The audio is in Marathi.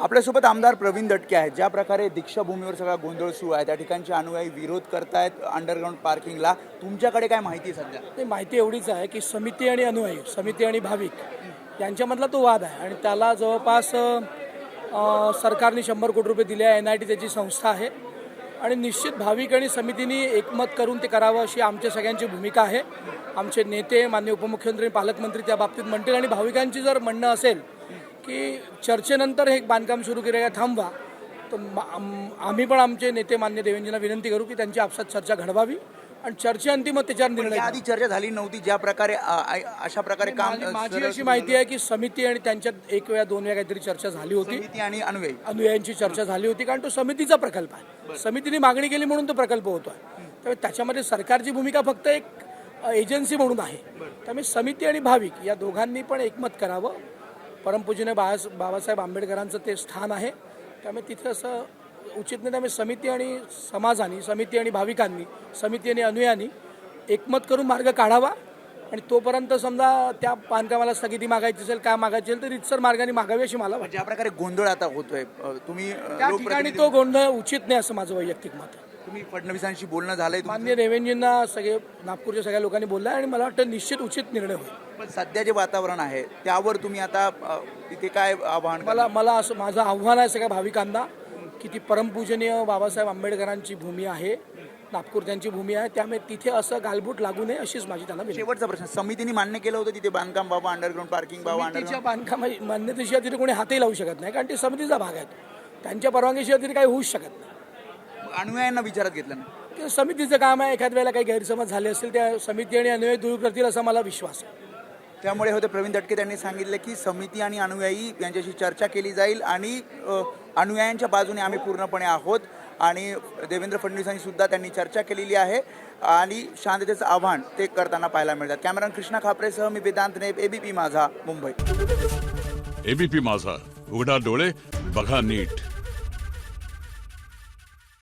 आपल्यासोबत आमदार प्रवीण दटके आहेत. ज्या प्रकारे दीक्षाभूमीवर सगळा गोंधळ सुरू आहे, त्या ठिकाणचे अनुयायी विरोध करतायत अंडरग्राऊंड पार्किंगला. तुमच्याकडे काय माहिती आहे सध्या? ते माहिती एवढीच आहे की समिती आणि अनुयायी, समिती आणि भाविक यांच्यामधला तो वाद आहे आणि त्याला जवळपास सरकारने 100 कोटी रुपये दिले आहे. NIT त्याची संस्था आहे आणि निश्चित भाविक आणि समितीने एकमत करून ते करावं अशी आमच्या सगळ्यांची भूमिका आहे. आमचे नेते, माननीय उपमुख्यमंत्री, पालकमंत्री त्या बाबतीत म्हणतील आणि भाविकांची जर म्हणणं असेल की चर्चेनंतर हे बांधकाम सुरू केलं थांबवा, तर आम्ही पण आमचे नेते मान्य देवेंद्रजींना विनंती करू की त्यांची आपसात चर्चा घडवावी आणि चर्चेअंती मग त्याच्यावर निर्णय. आधी चर्चा झाली नव्हती ज्या प्रकारे अशा प्रकारे काम. माझी अशी माहिती आहे की समिती आणि त्यांच्यात एक वेळा दोन वेळा काहीतरी चर्चा झाली होती. समिती आणि अनुयायांची चर्चा झाली होती कारण तो समितीचा प्रकल्प आहे. समितीने मागणी केली म्हणून तो प्रकल्प होतोय. त्यामुळे त्याच्यामध्ये सरकारची भूमिका फक्त एक एजन्सी म्हणून आहे. त्यामुळे समिती आणि भाविक या दोघांनी पण एकमत करावं. परमपूजनीय बाबासाहेब आंबेडकरांचं ते स्थान आहे. त्यामुळे तिथे असं उचित नाही. त्यामुळे समिती आणि समाजाने, समिती आणि भाविकांनी, समिती आणि अनुयायांनी एकमत करून मार्ग काढावा आणि तोपर्यंत समजा त्या बांधकामाला स्थगिती मागायची असेल, काय मागायची असेल तर रितसर मार्गाने मागावी अशी मला वाटतं. ज्या प्रकारे गोंधळ आता होतोय, तुम्ही त्या ठिकाणी तो गोंधळ उचित नाही असं माझं वैयक्तिक मत आहे. तुम्ही फडणवीसांशी बोलणं झालंय? माननीय देवेंद्रजींना सगळे नागपूरच्या सगळ्या लोकांनी बोललं आणि मला वाटतं निश्चित उचित निर्णय होईल. पण सध्या जे वातावरण आहे त्यावर तुम्ही आता तिथे काय आव्हान? मला असं माझं आव्हान आहे सगळ्या भाविकांना की ती परमपूजनीय बाबासाहेब आंबेडकरांची भूमी आहे, नागपूर त्यांची भूमी आहे. त्यामुळे तिथे असं गालबोट लागू नये अशीच माझी त्यांना विनंती. शेवटचा प्रश्न, समितीने मान्य केलं होतं तिथे बांधकाम बाबा, अंडरग्राऊंड पार्किंग बाबा, समितीच्या बांधकाम मान्यतेशिवाय तिथे कोणी हातही लावू शकत नाही कारण ते समितीचा भाग आहे. त्यांच्या परवानगीशिवाय तिथे काही होऊच शकत नाही. अनुयायांना विचारात घेतलं नाही? की समितीचं काम आहे. एखाद्या वेळेला काही गैरसमज झाले असतील त्या समिती आणि अनुयायी दूर करतील असा मला विश्वास आहे. त्यामुळे होते प्रवीण दटके त्यांनी सांगितलं की समिती आणि अनुयायी यांच्याशी चर्चा केली जाईल आणि अनुयायांच्या बाजूने आम्ही पूर्णपणे आहोत आणि देवेंद्र फडणवीसांनी सुद्धा त्यांनी चर्चा केलेली आहे आणि शांततेचं आव्हान ते करताना पाहायला मिळतात. कॅमेरामॅन कृष्णा खापरेसह मी वेदांत नेब, ABP माझा, मुंबई. ABP माझा, उघडा डोळे बघा नीट.